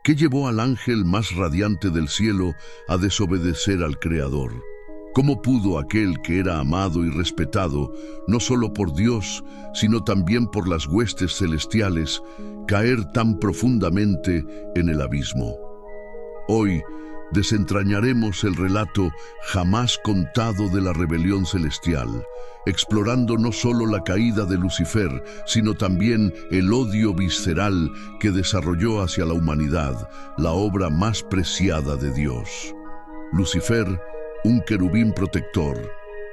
¿Qué llevó al ángel más radiante del cielo a desobedecer al Creador? ¿Cómo pudo aquel que era amado y respetado, no solo por Dios, sino también por las huestes celestiales, caer tan profundamente en el abismo? Hoy desentrañaremos el relato jamás contado de la rebelión celestial, explorando no solo la caída de Lucifer, sino también el odio visceral que desarrolló hacia la humanidad, la obra más preciada de Dios. Lucifer, un querubín protector,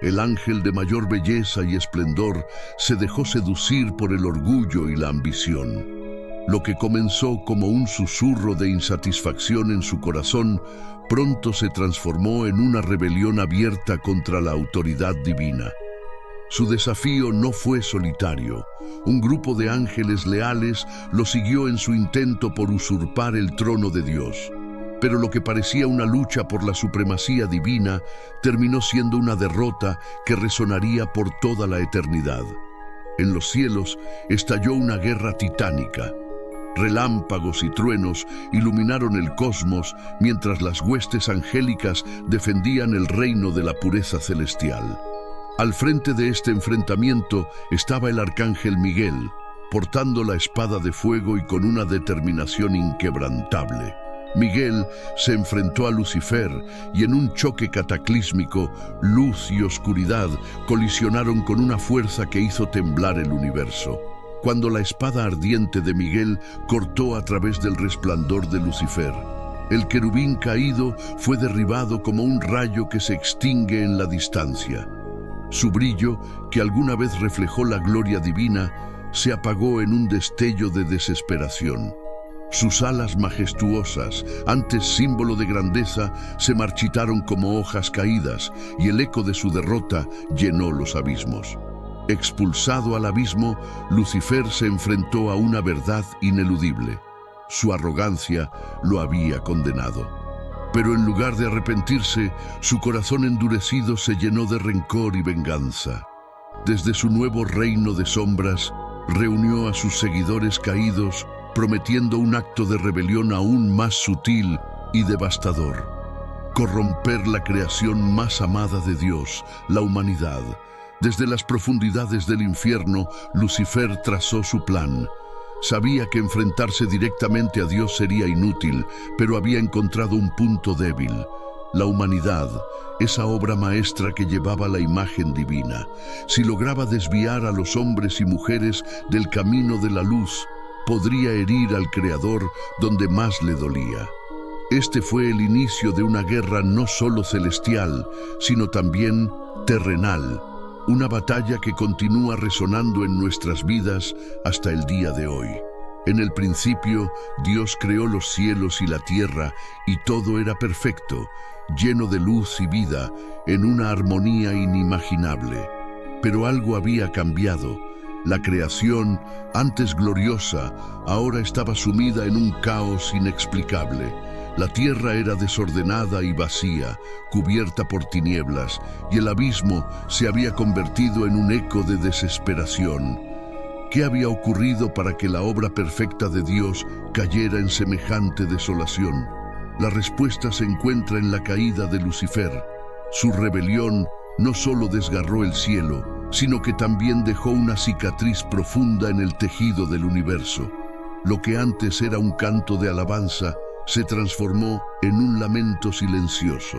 el ángel de mayor belleza y esplendor, se dejó seducir por el orgullo y la ambición. Lo que comenzó como un susurro de insatisfacción en su corazón, pronto se transformó en una rebelión abierta contra la autoridad divina. Su desafío no fue solitario. Un grupo de ángeles leales lo siguió en su intento por usurpar el trono de Dios. Pero lo que parecía una lucha por la supremacía divina terminó siendo una derrota que resonaría por toda la eternidad. En los cielos estalló una guerra titánica. Relámpagos y truenos iluminaron el cosmos mientras las huestes angélicas defendían el reino de la pureza celestial. Al frente de este enfrentamiento estaba el arcángel Miguel, portando la espada de fuego y con una determinación inquebrantable. Miguel se enfrentó a Lucifer y en un choque cataclísmico, luz y oscuridad colisionaron con una fuerza que hizo temblar el universo. Cuando la espada ardiente de Miguel cortó a través del resplandor de Lucifer, el querubín caído fue derribado como un rayo que se extingue en la distancia. Su brillo, que alguna vez reflejó la gloria divina, se apagó en un destello de desesperación. Sus alas majestuosas, antes símbolo de grandeza, se marchitaron como hojas caídas y el eco de su derrota llenó los abismos. Expulsado al abismo, Lucifer se enfrentó a una verdad ineludible. Su arrogancia lo había condenado. Pero en lugar de arrepentirse, su corazón endurecido se llenó de rencor y venganza. Desde su nuevo reino de sombras, reunió a sus seguidores caídos, prometiendo un acto de rebelión aún más sutil y devastador: corromper la creación más amada de Dios, la humanidad. Desde las profundidades del infierno, Lucifer trazó su plan. Sabía que enfrentarse directamente a Dios sería inútil, pero había encontrado un punto débil: la humanidad, esa obra maestra que llevaba la imagen divina. Si lograba desviar a los hombres y mujeres del camino de la luz, podría herir al Creador donde más le dolía. Este fue el inicio de una guerra no solo celestial, sino también terrenal. Una batalla que continúa resonando en nuestras vidas hasta el día de hoy. En el principio, Dios creó los cielos y la tierra, y todo era perfecto, lleno de luz y vida, en una armonía inimaginable. Pero algo había cambiado. La creación, antes gloriosa, ahora estaba sumida en un caos inexplicable. La tierra era desordenada y vacía, cubierta por tinieblas, y el abismo se había convertido en un eco de desesperación. ¿Qué había ocurrido para que la obra perfecta de Dios cayera en semejante desolación? La respuesta se encuentra en la caída de Lucifer. Su rebelión no solo desgarró el cielo, sino que también dejó una cicatriz profunda en el tejido del universo. Lo que antes era un canto de alabanza, se transformó en un lamento silencioso.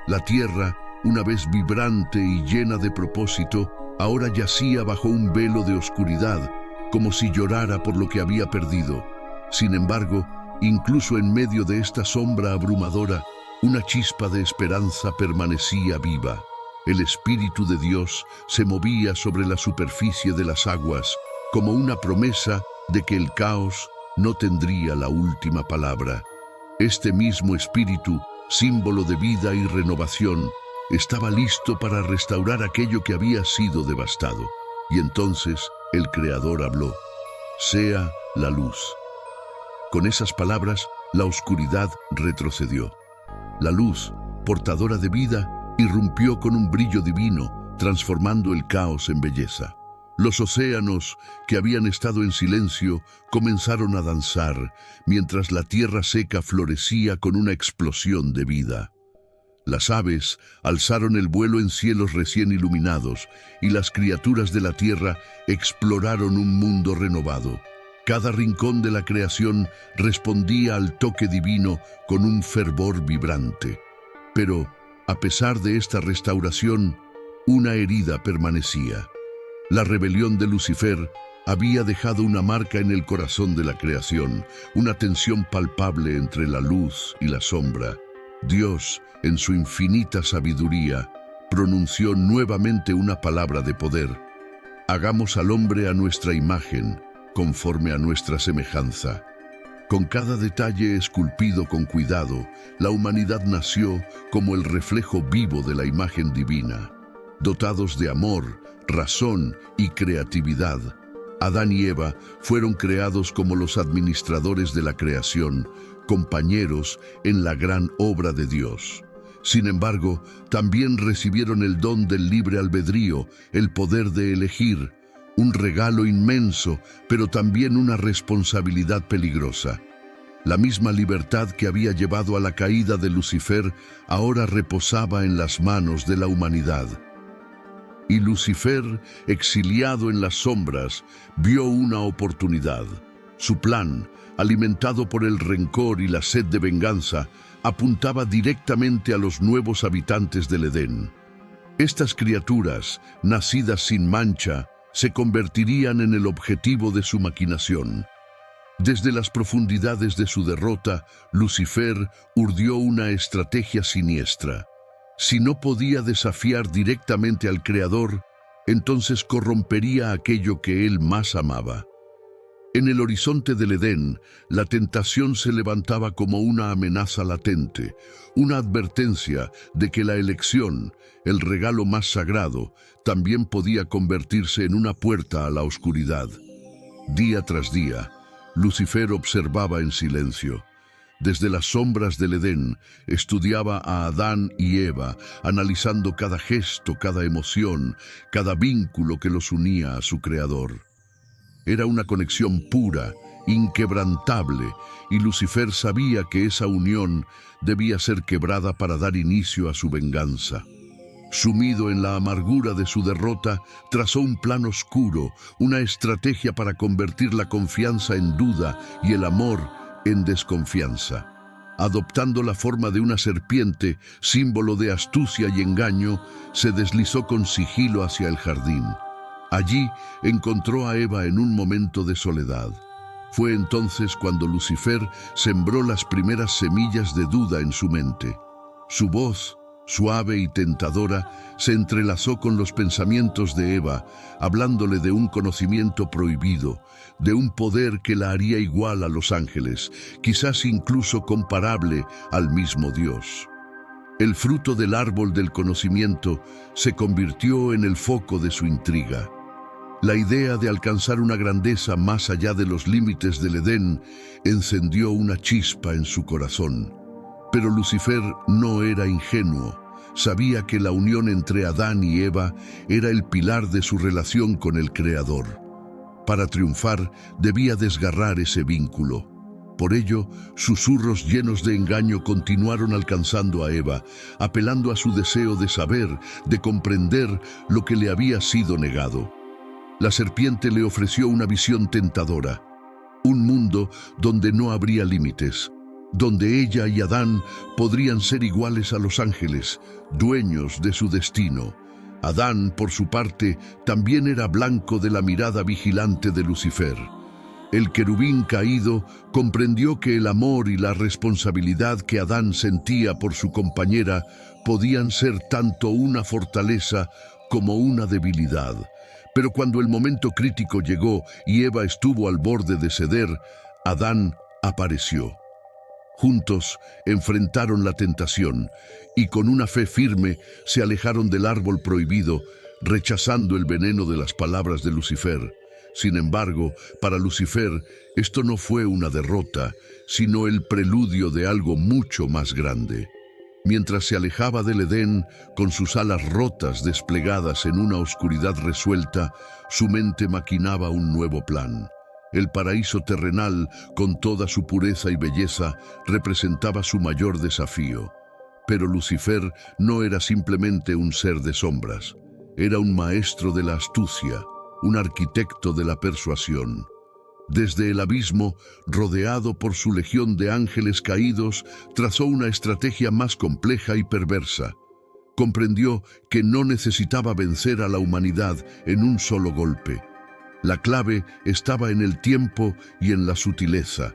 La tierra, una vez vibrante y llena de propósito, ahora yacía bajo un velo de oscuridad, como si llorara por lo que había perdido. Sin embargo, incluso en medio de esta sombra abrumadora, una chispa de esperanza permanecía viva. El Espíritu de Dios se movía sobre la superficie de las aguas, como una promesa de que el caos no tendría la última palabra. Este mismo Espíritu, símbolo de vida y renovación, estaba listo para restaurar aquello que había sido devastado. Y entonces el Creador habló: «Sea la luz». Con esas palabras, la oscuridad retrocedió. La luz, portadora de vida, irrumpió con un brillo divino, transformando el caos en belleza. Los océanos, que habían estado en silencio, comenzaron a danzar, mientras la tierra seca florecía con una explosión de vida. Las aves alzaron el vuelo en cielos recién iluminados, y las criaturas de la tierra exploraron un mundo renovado. Cada rincón de la creación respondía al toque divino con un fervor vibrante. Pero, a pesar de esta restauración, una herida permanecía. La rebelión de Lucifer había dejado una marca en el corazón de la creación, una tensión palpable entre la luz y la sombra. Dios, en su infinita sabiduría, pronunció nuevamente una palabra de poder: hagamos al hombre a nuestra imagen, conforme a nuestra semejanza. Con cada detalle esculpido con cuidado, la humanidad nació como el reflejo vivo de la imagen divina. Dotados de amor, razón y creatividad, Adán y Eva fueron creados como los administradores de la creación, compañeros en la gran obra de Dios. Sin embargo, también recibieron el don del libre albedrío, el poder de elegir, un regalo inmenso, pero también una responsabilidad peligrosa. La misma libertad que había llevado a la caída de Lucifer ahora reposaba en las manos de la humanidad. Y Lucifer, exiliado en las sombras, vio una oportunidad. Su plan, alimentado por el rencor y la sed de venganza, apuntaba directamente a los nuevos habitantes del Edén. Estas criaturas, nacidas sin mancha, se convertirían en el objetivo de su maquinación. Desde las profundidades de su derrota, Lucifer urdió una estrategia siniestra. Si no podía desafiar directamente al Creador, entonces corrompería aquello que él más amaba. En el horizonte del Edén, la tentación se levantaba como una amenaza latente, una advertencia de que la elección, el regalo más sagrado, también podía convertirse en una puerta a la oscuridad. Día tras día, Lucifer observaba en silencio. Desde las sombras del Edén, estudiaba a Adán y Eva, analizando cada gesto, cada emoción, cada vínculo que los unía a su Creador. Era una conexión pura, inquebrantable, y Lucifer sabía que esa unión debía ser quebrada para dar inicio a su venganza. Sumido en la amargura de su derrota, trazó un plan oscuro, una estrategia para convertir la confianza en duda y el amor en desconfianza. Adoptando la forma de una serpiente, símbolo de astucia y engaño, se deslizó con sigilo hacia el jardín. Allí encontró a Eva en un momento de soledad. Fue entonces cuando Lucifer sembró las primeras semillas de duda en su mente. Su voz, suave y tentadora, se entrelazó con los pensamientos de Eva, hablándole de un conocimiento prohibido, de un poder que la haría igual a los ángeles, quizás incluso comparable al mismo Dios. El fruto del árbol del conocimiento se convirtió en el foco de su intriga. La idea de alcanzar una grandeza más allá de los límites del Edén encendió una chispa en su corazón. Pero Lucifer no era ingenuo. Sabía que la unión entre Adán y Eva era el pilar de su relación con el Creador. Para triunfar, debía desgarrar ese vínculo. Por ello, susurros llenos de engaño continuaron alcanzando a Eva, apelando a su deseo de saber, de comprender lo que le había sido negado. La serpiente le ofreció una visión tentadora, un mundo donde no habría límites, donde ella y Adán podrían ser iguales a los ángeles, dueños de su destino. Adán, por su parte, también era blanco de la mirada vigilante de Lucifer. El querubín caído comprendió que el amor y la responsabilidad que Adán sentía por su compañera podían ser tanto una fortaleza como una debilidad. Pero cuando el momento crítico llegó y Eva estuvo al borde de ceder, Adán apareció. Juntos enfrentaron la tentación y con una fe firme se alejaron del árbol prohibido, rechazando el veneno de las palabras de Lucifer. Sin embargo, para Lucifer, esto no fue una derrota, sino el preludio de algo mucho más grande. Mientras se alejaba del Edén, con sus alas rotas desplegadas en una oscuridad resuelta, su mente maquinaba un nuevo plan. El paraíso terrenal, con toda su pureza y belleza, representaba su mayor desafío. Pero Lucifer no era simplemente un ser de sombras. Era un maestro de la astucia, un arquitecto de la persuasión. Desde el abismo, rodeado por su legión de ángeles caídos, trazó una estrategia más compleja y perversa. Comprendió que no necesitaba vencer a la humanidad en un solo golpe. La clave estaba en el tiempo y en la sutileza.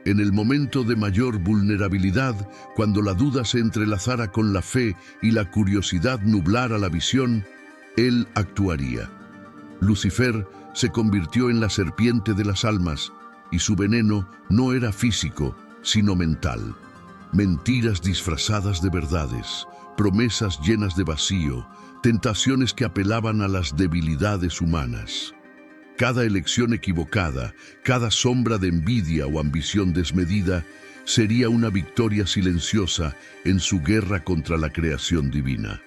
En el momento de mayor vulnerabilidad, cuando la duda se entrelazara con la fe y la curiosidad nublara la visión, él actuaría. Lucifer se convirtió en la serpiente de las almas, y su veneno no era físico, sino mental. Mentiras disfrazadas de verdades, promesas llenas de vacío, tentaciones que apelaban a las debilidades humanas. Cada elección equivocada, cada sombra de envidia o ambición desmedida, sería una victoria silenciosa en su guerra contra la creación divina.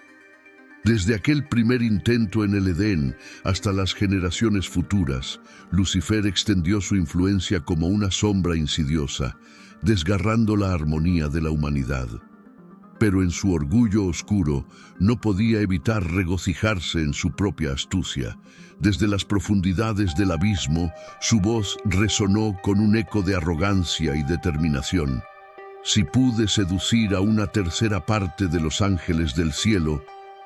Desde aquel primer intento en el Edén hasta las generaciones futuras, Lucifer extendió su influencia como una sombra insidiosa, desgarrando la armonía de la humanidad. Pero en su orgullo oscuro no podía evitar regocijarse en su propia astucia. Desde las profundidades del abismo, su voz resonó con un eco de arrogancia y determinación. Si pude seducir a una tercera parte de los ángeles del cielo,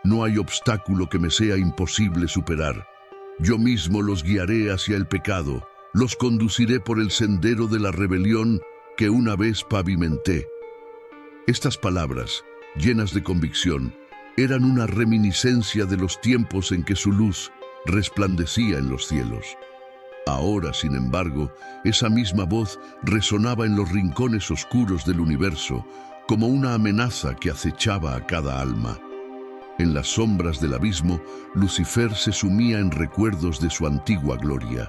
no hay obstáculo que me sea imposible superar. Yo mismo los guiaré hacia el pecado, los conduciré por el sendero de la rebelión que una vez pavimenté. Estas palabras, llenas de convicción, eran una reminiscencia de los tiempos en que su luz resplandecía en los cielos. Ahora, sin embargo, esa misma voz resonaba en los rincones oscuros del universo, como una amenaza que acechaba a cada alma. En las sombras del abismo, Lucifer se sumía en recuerdos de su antigua gloria.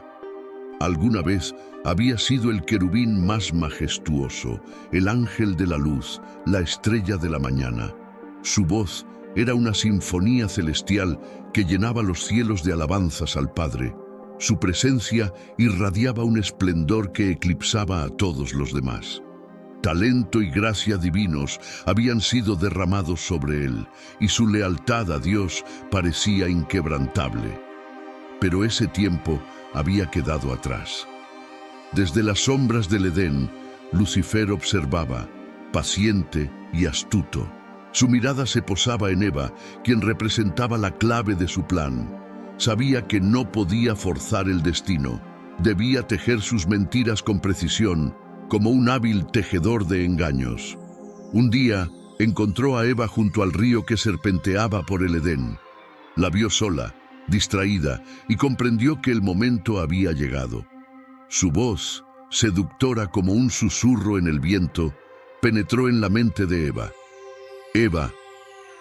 Alguna vez había sido el querubín más majestuoso, el ángel de la luz, la estrella de la mañana. Su voz era una sinfonía celestial que llenaba los cielos de alabanzas al Padre. Su presencia irradiaba un esplendor que eclipsaba a todos los demás. Talento y gracia divinos habían sido derramados sobre él, y su lealtad a Dios parecía inquebrantable. Pero ese tiempo había quedado atrás. Desde las sombras del Edén, Lucifer observaba, paciente y astuto. Su mirada se posaba en Eva, quien representaba la clave de su plan. Sabía que no podía forzar el destino. Debía tejer sus mentiras con precisión, como un hábil tejedor de engaños. Un día, encontró a Eva junto al río que serpenteaba por el Edén. La vio sola, distraída, y comprendió que el momento había llegado. Su voz, seductora como un susurro en el viento, penetró en la mente de Eva. Eva,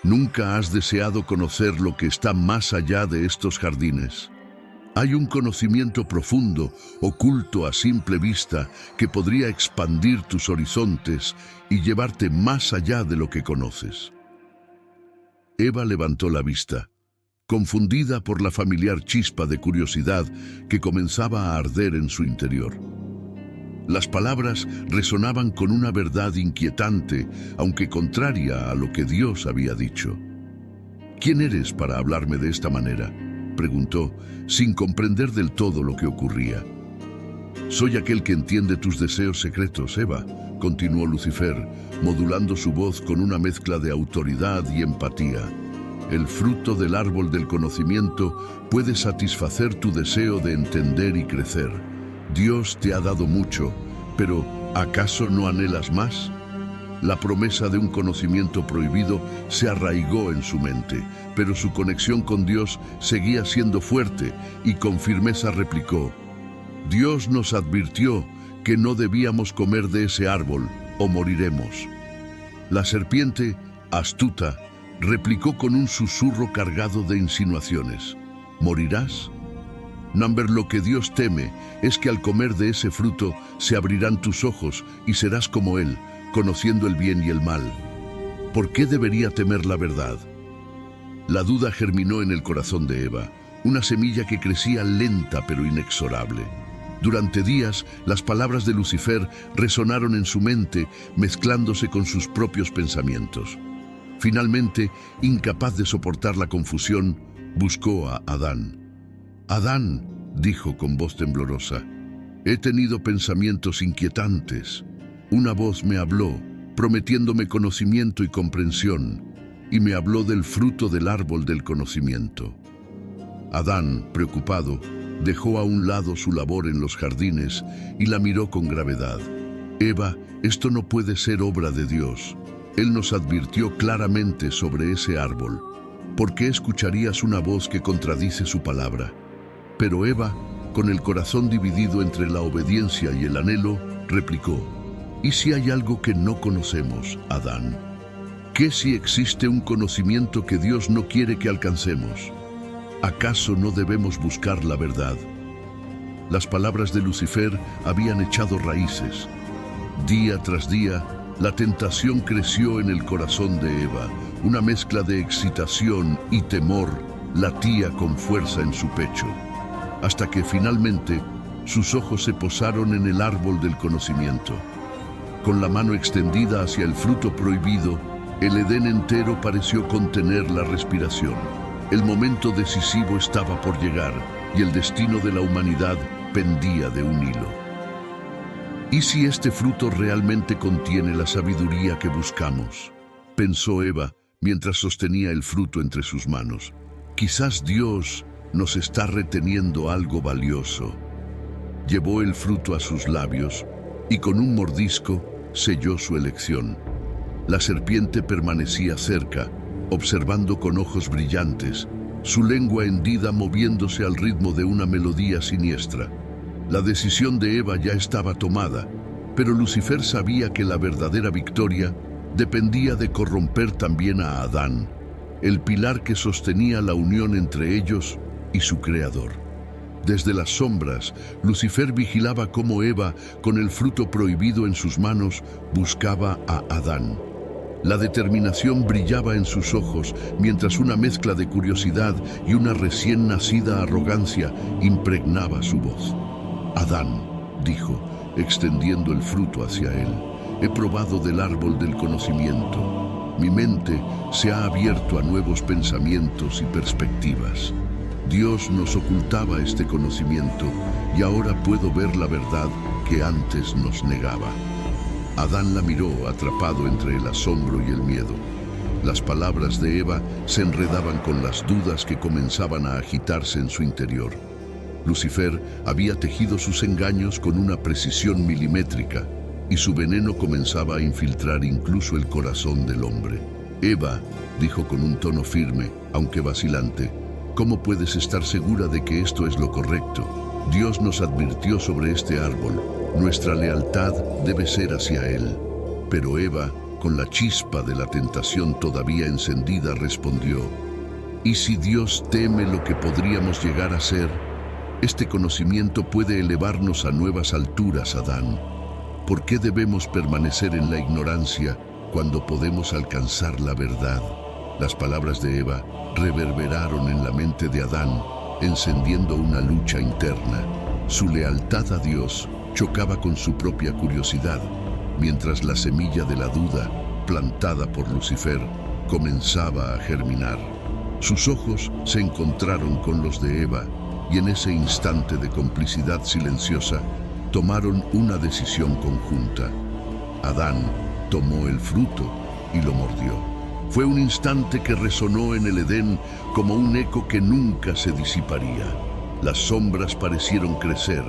¿nunca has deseado conocer lo que está más allá de estos jardines? Hay un conocimiento profundo, oculto a simple vista, que podría expandir tus horizontes y llevarte más allá de lo que conoces. Eva levantó la vista, confundida por la familiar chispa de curiosidad que comenzaba a arder en su interior. Las palabras resonaban con una verdad inquietante, aunque contraria a lo que Dios había dicho. ¿Quién eres para hablarme de esta manera?, preguntó, sin comprender del todo lo que ocurría. Soy aquel que entiende tus deseos secretos, Eva, continuó Lucifer, modulando su voz con una mezcla de autoridad y empatía. El fruto del árbol del conocimiento puede satisfacer tu deseo de entender y crecer. Dios te ha dado mucho, pero ¿acaso no anhelas más? La promesa de un conocimiento prohibido se arraigó en su mente, pero su conexión con Dios seguía siendo fuerte y con firmeza replicó: Dios nos advirtió que no debíamos comer de ese árbol o moriremos. La serpiente, astuta, replicó con un susurro cargado de insinuaciones: ¿morirás? Number, lo que Dios teme es que al comer de ese fruto se abrirán tus ojos y serás como Él, conociendo el bien y el mal. ¿Por qué debería temer la verdad? La duda germinó en el corazón de Eva, una semilla que crecía lenta pero inexorable. Durante días, las palabras de Lucifer resonaron en su mente, mezclándose con sus propios pensamientos. Finalmente, incapaz de soportar la confusión, buscó a Adán. «Adán», dijo con voz temblorosa, «he tenido pensamientos inquietantes. Una voz me habló, prometiéndome conocimiento y comprensión, y me habló del fruto del árbol del conocimiento». Adán, preocupado, dejó a un lado su labor en los jardines y la miró con gravedad. «Eva, esto no puede ser obra de Dios. Él nos advirtió claramente sobre ese árbol. ¿Por qué escucharías una voz que contradice su palabra?» Pero Eva, con el corazón dividido entre la obediencia y el anhelo, replicó: «¿Y si hay algo que no conocemos, Adán? ¿Qué si existe un conocimiento que Dios no quiere que alcancemos? ¿Acaso no debemos buscar la verdad?» Las palabras de Lucifer habían echado raíces. Día tras día, la tentación creció en el corazón de Eva. Una mezcla de excitación y temor latía con fuerza en su pecho, hasta que finalmente sus ojos se posaron en el árbol del conocimiento. Con la mano extendida hacia el fruto prohibido, el Edén entero pareció contener la respiración. El momento decisivo estaba por llegar y el destino de la humanidad pendía de un hilo. ¿Y si este fruto realmente contiene la sabiduría que buscamos?, pensó Eva mientras sostenía el fruto entre sus manos. Quizás Dios nos está reteniendo algo valioso. Llevó el fruto a sus labios y con un mordisco selló su elección. La serpiente permanecía cerca, observando con ojos brillantes, su lengua hendida moviéndose al ritmo de una melodía siniestra. La decisión de Eva ya estaba tomada, pero Lucifer sabía que la verdadera victoria dependía de corromper también a Adán, el pilar que sostenía la unión entre ellos y su creador. Desde las sombras, Lucifer vigilaba cómo Eva, con el fruto prohibido en sus manos, buscaba a Adán. La determinación brillaba en sus ojos, mientras una mezcla de curiosidad y una recién nacida arrogancia impregnaba su voz. «Adán», dijo, extendiendo el fruto hacia él, «he probado del árbol del conocimiento. Mi mente se ha abierto a nuevos pensamientos y perspectivas. Dios nos ocultaba este conocimiento y ahora puedo ver la verdad que antes nos negaba». Adán la miró, atrapado entre el asombro y el miedo. Las palabras de Eva se enredaban con las dudas que comenzaban a agitarse en su interior. Lucifer había tejido sus engaños con una precisión milimétrica y su veneno comenzaba a infiltrar incluso el corazón del hombre. «Eva», dijo con un tono firme, aunque vacilante, «¿cómo puedes estar segura de que esto es lo correcto? Dios nos advirtió sobre este árbol. Nuestra lealtad debe ser hacia Él». Pero Eva, con la chispa de la tentación todavía encendida, respondió: «¿Y si Dios teme lo que podríamos llegar a ser? Este conocimiento puede elevarnos a nuevas alturas, Adán. ¿Por qué debemos permanecer en la ignorancia cuando podemos alcanzar la verdad?» Las palabras de Eva reverberaron en la mente de Adán, encendiendo una lucha interna. Su lealtad a Dios chocaba con su propia curiosidad, mientras la semilla de la duda, plantada por Lucifer, comenzaba a germinar. Sus ojos se encontraron con los de Eva, y en ese instante de complicidad silenciosa, tomaron una decisión conjunta. Adán tomó el fruto y lo mordió. Fue un instante que resonó en el Edén como un eco que nunca se disiparía. Las sombras parecieron crecer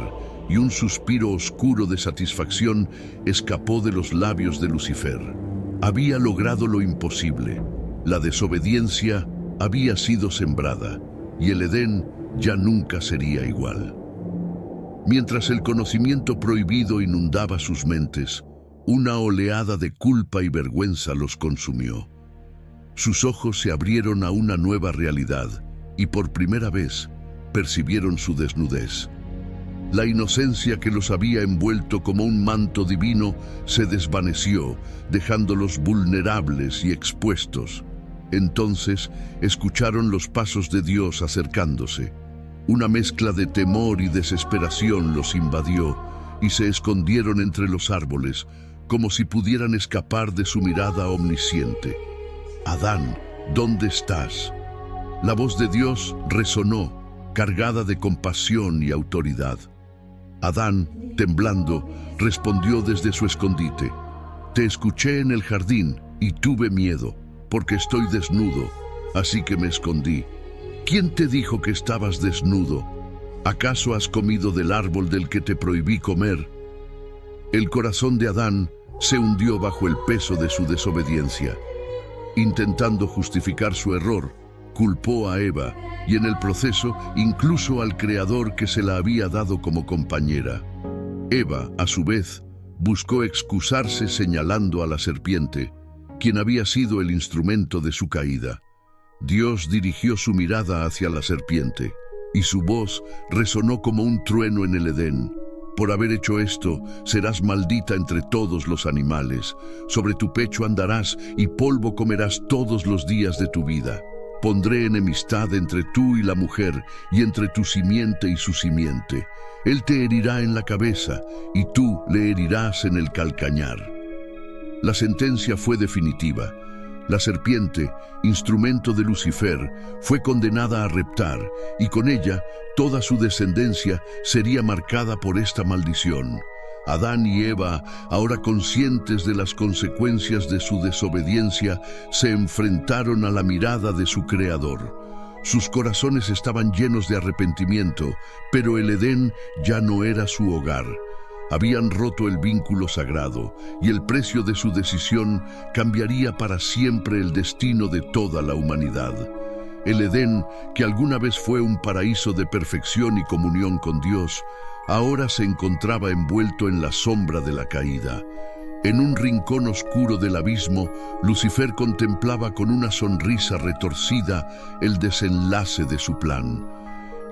y un suspiro oscuro de satisfacción escapó de los labios de Lucifer. Había logrado lo imposible. La desobediencia había sido sembrada y el Edén ya nunca sería igual. Mientras el conocimiento prohibido inundaba sus mentes, una oleada de culpa y vergüenza los consumió. Sus ojos se abrieron a una nueva realidad y por primera vez percibieron su desnudez. La inocencia que los había envuelto como un manto divino se desvaneció, dejándolos vulnerables y expuestos. Entonces escucharon los pasos de Dios acercándose. Una mezcla de temor y desesperación los invadió y se escondieron entre los árboles, como si pudieran escapar de su mirada omnisciente. «Adán, ¿dónde estás?». La voz de Dios resonó, cargada de compasión y autoridad. Adán, temblando, respondió desde su escondite: «Te escuché en el jardín y tuve miedo, porque estoy desnudo, así que me escondí». «¿Quién te dijo que estabas desnudo? ¿Acaso has comido del árbol del que te prohibí comer?». El corazón de Adán se hundió bajo el peso de su desobediencia. Intentando justificar su error, culpó a Eva y en el proceso incluso al Creador que se la había dado como compañera. Eva, a su vez, buscó excusarse señalando a la serpiente, quien había sido el instrumento de su caída. Dios dirigió su mirada hacia la serpiente, y su voz resonó como un trueno en el Edén: «Por haber hecho esto, serás maldita entre todos los animales. Sobre tu pecho andarás y polvo comerás todos los días de tu vida. Pondré enemistad entre tú y la mujer, y entre tu simiente y su simiente. Él te herirá en la cabeza, y tú le herirás en el calcañar». La sentencia fue definitiva. La serpiente, instrumento de Lucifer, fue condenada a reptar, y con ella toda su descendencia sería marcada por esta maldición. Adán y Eva, ahora conscientes de las consecuencias de su desobediencia, se enfrentaron a la mirada de su Creador. Sus corazones estaban llenos de arrepentimiento, pero el Edén ya no era su hogar. Habían roto el vínculo sagrado, y el precio de su decisión cambiaría para siempre el destino de toda la humanidad. El Edén, que alguna vez fue un paraíso de perfección y comunión con Dios, ahora se encontraba envuelto en la sombra de la caída. En un rincón oscuro del abismo, Lucifer contemplaba con una sonrisa retorcida el desenlace de su plan.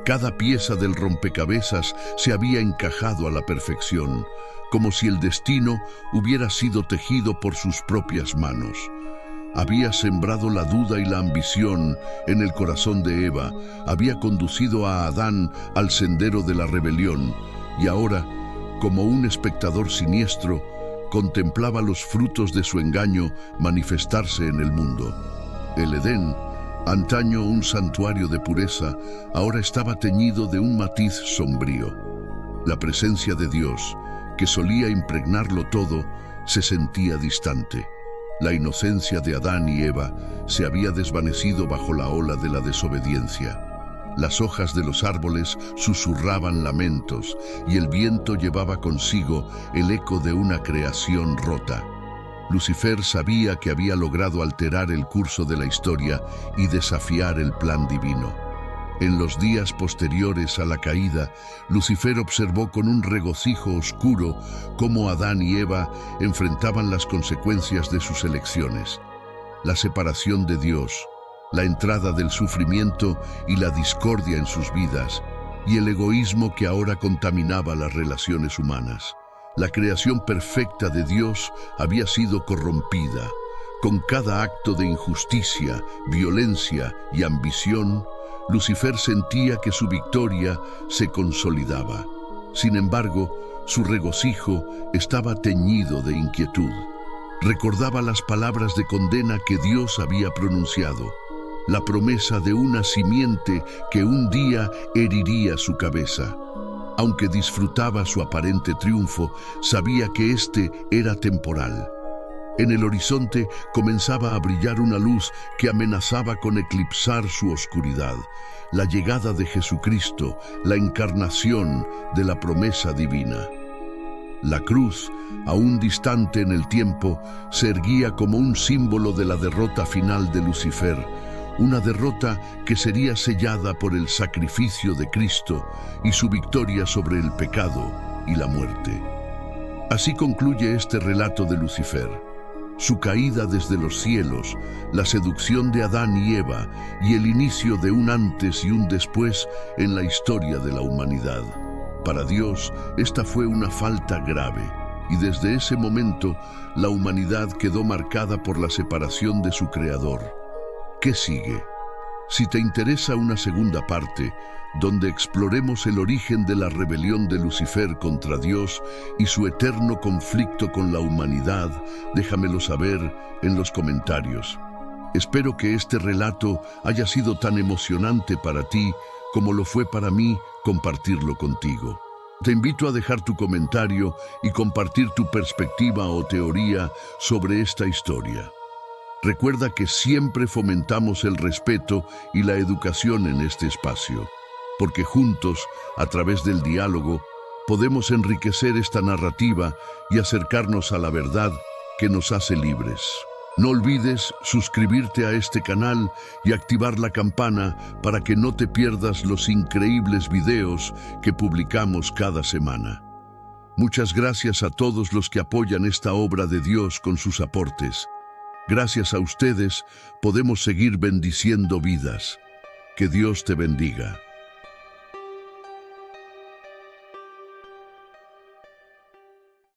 Cada pieza del rompecabezas se había encajado a la perfección, como si el destino hubiera sido tejido por sus propias manos. Había sembrado la duda y la ambición en el corazón de Eva, había conducido a Adán al sendero de la rebelión, y ahora, como un espectador siniestro, contemplaba los frutos de su engaño manifestarse en el mundo. El Edén, antaño un santuario de pureza, ahora estaba teñido de un matiz sombrío. La presencia de Dios, que solía impregnarlo todo, se sentía distante. La inocencia de Adán y Eva se había desvanecido bajo la ola de la desobediencia. Las hojas de los árboles susurraban lamentos, y el viento llevaba consigo el eco de una creación rota. Lucifer sabía que había logrado alterar el curso de la historia y desafiar el plan divino. En los días posteriores a la caída, Lucifer observó con un regocijo oscuro cómo Adán y Eva enfrentaban las consecuencias de sus elecciones. La separación de Dios, la entrada del sufrimiento y la discordia en sus vidas, y el egoísmo que ahora contaminaba las relaciones humanas. La creación perfecta de Dios había sido corrompida. Con cada acto de injusticia, violencia y ambición, Lucifer sentía que su victoria se consolidaba. Sin embargo, su regocijo estaba teñido de inquietud. Recordaba las palabras de condena que Dios había pronunciado, la promesa de una simiente que un día heriría su cabeza. Aunque disfrutaba su aparente triunfo, sabía que este era temporal. En el horizonte comenzaba a brillar una luz que amenazaba con eclipsar su oscuridad: la llegada de Jesucristo, la encarnación de la promesa divina. La cruz, aún distante en el tiempo, se erguía como un símbolo de la derrota final de Lucifer, una derrota que sería sellada por el sacrificio de Cristo y su victoria sobre el pecado y la muerte. Así concluye este relato de Lucifer: su caída desde los cielos, la seducción de Adán y Eva y el inicio de un antes y un después en la historia de la humanidad. Para Dios, esta fue una falta grave, y desde ese momento la humanidad quedó marcada por la separación de su Creador. ¿Qué sigue? Si te interesa una segunda parte, donde exploremos el origen de la rebelión de Lucifer contra Dios y su eterno conflicto con la humanidad, déjamelo saber en los comentarios. Espero que este relato haya sido tan emocionante para ti como lo fue para mí compartirlo contigo. Te invito a dejar tu comentario y compartir tu perspectiva o teoría sobre esta historia. Recuerda que siempre fomentamos el respeto y la educación en este espacio, porque juntos, a través del diálogo, podemos enriquecer esta narrativa y acercarnos a la verdad que nos hace libres. No olvides suscribirte a este canal y activar la campana para que no te pierdas los increíbles videos que publicamos cada semana. Muchas gracias a todos los que apoyan esta obra de Dios con sus aportes. Gracias a ustedes podemos seguir bendiciendo vidas. Que Dios te bendiga.